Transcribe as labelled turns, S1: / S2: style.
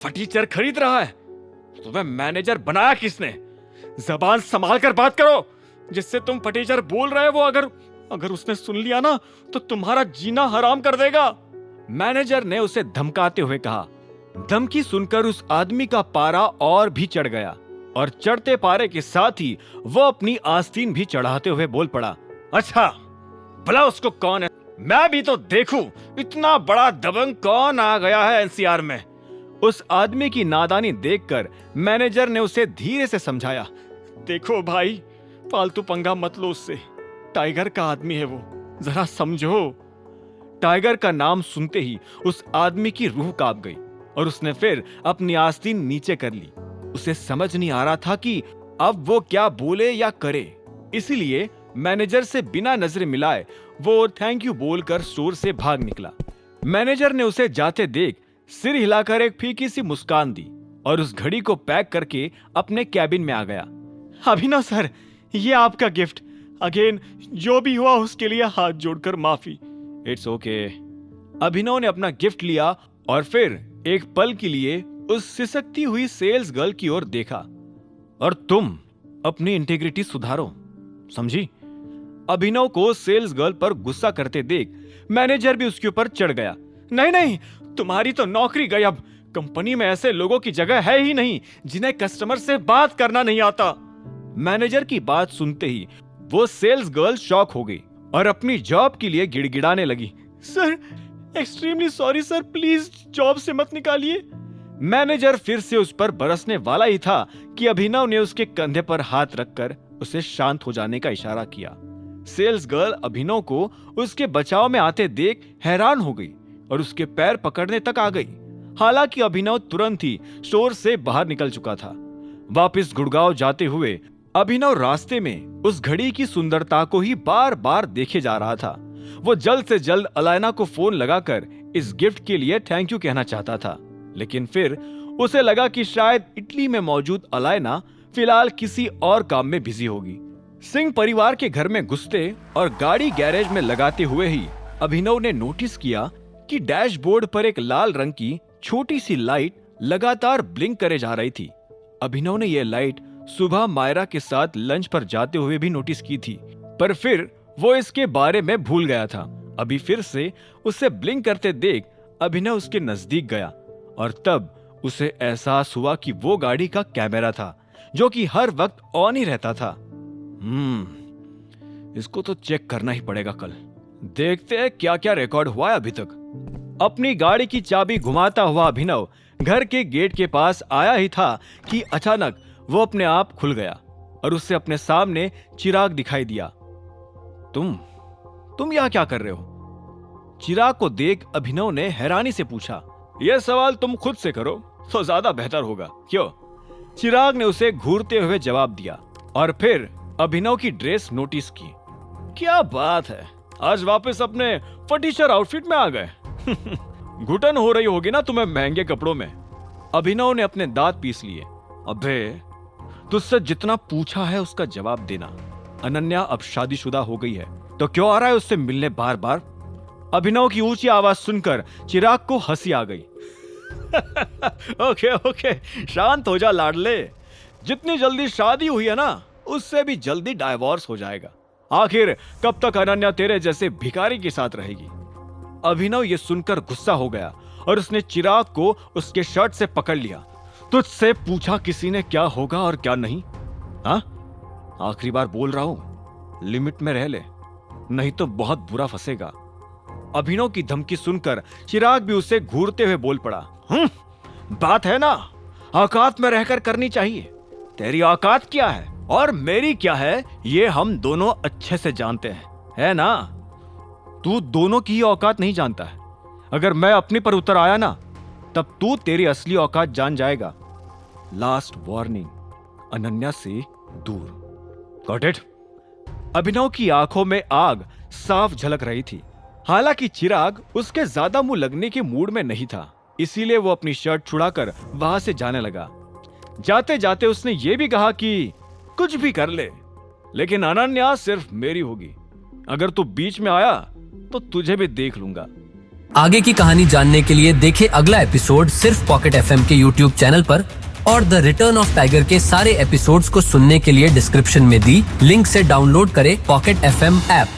S1: Furniture खरीद रहा है। तुम्हें मैनेजर बनाया किसने? जबान संभाल कर बात करो। जिससे तुम फर्नीचर बोल रहे हो वो अगर उसने सुन लिया ना तो तुम्हारा जीना हराम कर देगा। मैनेजर ने उसे धमकाते हुए कहा। धमकी सुनकर उस आदमी का पारा और भी चढ़ गया और चढ़ते पारे के साथ ही वो अपनी आस्तीन भी चढ़ाते हुए बोल पड़ा, अच्छा भला उसको कौन है, मैं भी तो देखूं इतना बड़ा दबंग कौन आ गया है एनसीआर में। उस आदमी की नादानी देखकर मैनेजर ने उसे धीरे से समझाया, देखो भाई फालतू पंगा मत लो उससे, टाइगर का आदमी है वो, जरा समझो। टाइगर का नाम सुनते ही उस आदमी की रूह कांप गई और उसने फिर अपनी आस्तीन नीचे कर ली। उसे समझ नहीं आ रहा था कि अब वो क्या बोले या करे, इसीलिए मैनेजर से बिना नजर मिलाए वो थैंक यू बोलकर स्टोर से भाग निकला। मैनेजर ने उसे जाते देख सिर हिलाकर एक फीकी सी मुस्कान दी और उस घड़ी को पैक करके अपने कैबिन में आ गया। अभिनव सर, ये आपका गिफ्ट। अगेन जो भी हुआ उसके लिए हाथ जोड़कर माफी। It's okay. अभिनव ने अपना गिफ्ट लिया और फिर एक पल के लिए उस सिसकती हुई सेल्स गर्ल की ओर देखा। और तुम अपनी इंटीग्रिटी सुधारो, समझी? अभिनव को सेल्स गर्ल पर गुस्सा करते देख मैनेजर भी उसके ऊपर चढ़ गया। नहीं नहीं, तुम्हारी तो नौकरी गई। अब कंपनी में ऐसे लोगों की जगह है ही नहीं जिन्हें कस्टमर से बात करना नहीं आता। मैनेजर की बात सुनते ही वो सेल्स गर्ल शॉक हो गई और अपनी जॉब के लिए गिड़गिड़ाने लगी। Sir extremely sorry sir, please job से मत निकालिए। मैनेजर फिर से उस पर बरसने वाला ही था कि अभिनव ने उसके कंधे पर हाथ रखकर उसे शांत हो जाने का इशारा किया। सेल्स गर्ल अभिनव को उसके बचाव में आते देख हैरान हो गई और उसके पैर पकड़ने तक आ गई। हालांकि अभिनव तुरंत ही स्टोर से बाहर निकल चुका था। वापस गुड़गांव जाते हुए अभिनव रास्ते में उस घड़ी की सुंदरता को ही बार बार देखे जा रहा था। वो जल्द से जल्द अलायना को फोन लगाकर इस गिफ्ट के लिए थैंक यू कहना चाहता था, लेकिन फिर उसे लगा कि शायद इटली में मौजूद अलायना फिलहाल किसी और काम में बिजी होगी। सिंह परिवार के घर में घुसते और गाड़ी गैरेज में लगाते हुए ही अभिनव ने नोटिस किया कि डैशबोर्ड पर एक लाल रंग की छोटी सी लाइट लगातार ब्लिंक करे जा रही थी। अभिनव ने यह लाइट सुबह मायरा के साथ लंच पर जाते हुए भी नोटिस की थी, पर फिर वो इसके बारे में भूल गया था। अभी फिर से उसे ब्लिंक करते देख अभिनव उसके नजदीक गया और तब उसे एहसास हुआ कि वो गाड़ी का कैमरा था जो कि हर वक्त ऑन ही रहता था। इसको तो चेक करना ही पड़ेगा कल। देखते हैं क्या क्या रिकॉर्ड हुआ है अभी तक। अपनी गाड़ी की चाबी घुमाता हुआ अभिनव घर के गेट के पास आया ही था कि अचानक वो अपने आप खुल गया और उससे अपने सामने चिराग दिखाई दिया। तुम यहां क्या कर रहे हो? चिराग को देख अभिनव ने हैरानी से पूछा। यह सवाल तुम खुद से करो तो ज्यादा बेहतर होगा। क्यों? चिराग ने उसे घूरते हुए जवाब दिया और फिर अभिनव की ड्रेस नोटिस की। क्या बात है, आज वापस अपने फटीचर आउटफिट में आ गए। घुटन हो रही होगी ना तुम्हें महंगे कपड़ों में। अभिनव ने अपने दांत पीस लिए। अबे तुझसे जितना पूछा है उसका जवाब देना। अनन्या अब शादीशुदा हो गई है तो क्यों आ रहा है उससे मिलने बार बार? अभिनव की ऊंची आवाज सुनकर चिराग को हंसी आ गई। ओके शांत हो जा लाडले। जितनी जल्दी शादी हुई है ना उससे भी जल्दी डाइवोर्स हो जाएगा। आखिर कब तक अनन्या तेरे जैसे भिखारी के साथ रहेगी? अभिनव ये सुनकर गुस्सा हो गया और उसने चिराग को उसके शर्ट से पकड़ लिया। तुझसे पूछा किसी ने क्या होगा और क्या नहीं? हाँ, आखिरी बार बोल रहा हूं, लिमिट में रह ले, नहीं तो बहुत बुरा फंसेगा। अभिनव की धमकी सुनकर चिराग भी उसे घूरते हुए बोल पड़ा। बात है ना औकात में रहकर करनी चाहिए। तेरी औकात क्या है और मेरी क्या है ये हम दोनों अच्छे से जानते हैं, है ना? तू दोनों की ही औकात नहीं जानता है। अगर मैं अपनी पर उतर आया ना तब तू तेरी असली औकात जान जाएगा। लास्ट वार्निंग, अनन्या से दूर। Got it? अभिनव की आंखों में आग साफ झलक रही थी। हालांकि चिराग उसके ज्यादा मुंह लगने के मूड में नहीं था, इसीलिए वो अपनी शर्ट छुड़ाकर वहां से जाने लगा। जाते जाते उसने ये भी कहा कि कुछ भी कर ले, लेकिन अनन्या सिर्फ मेरी होगी। अगर तू बीच में आया तो तुझे भी देख लूंगा।
S2: आगे की कहानी जानने के लिए देखें अगला एपिसोड सिर्फ पॉकेट एफएम के यूट्यूब चैनल पर, और द रिटर्न ऑफ टाइगर के सारे एपिसोड्स को सुनने के लिए डिस्क्रिप्शन में दी लिंक से डाउनलोड करें पॉकेट एफएम ऐप।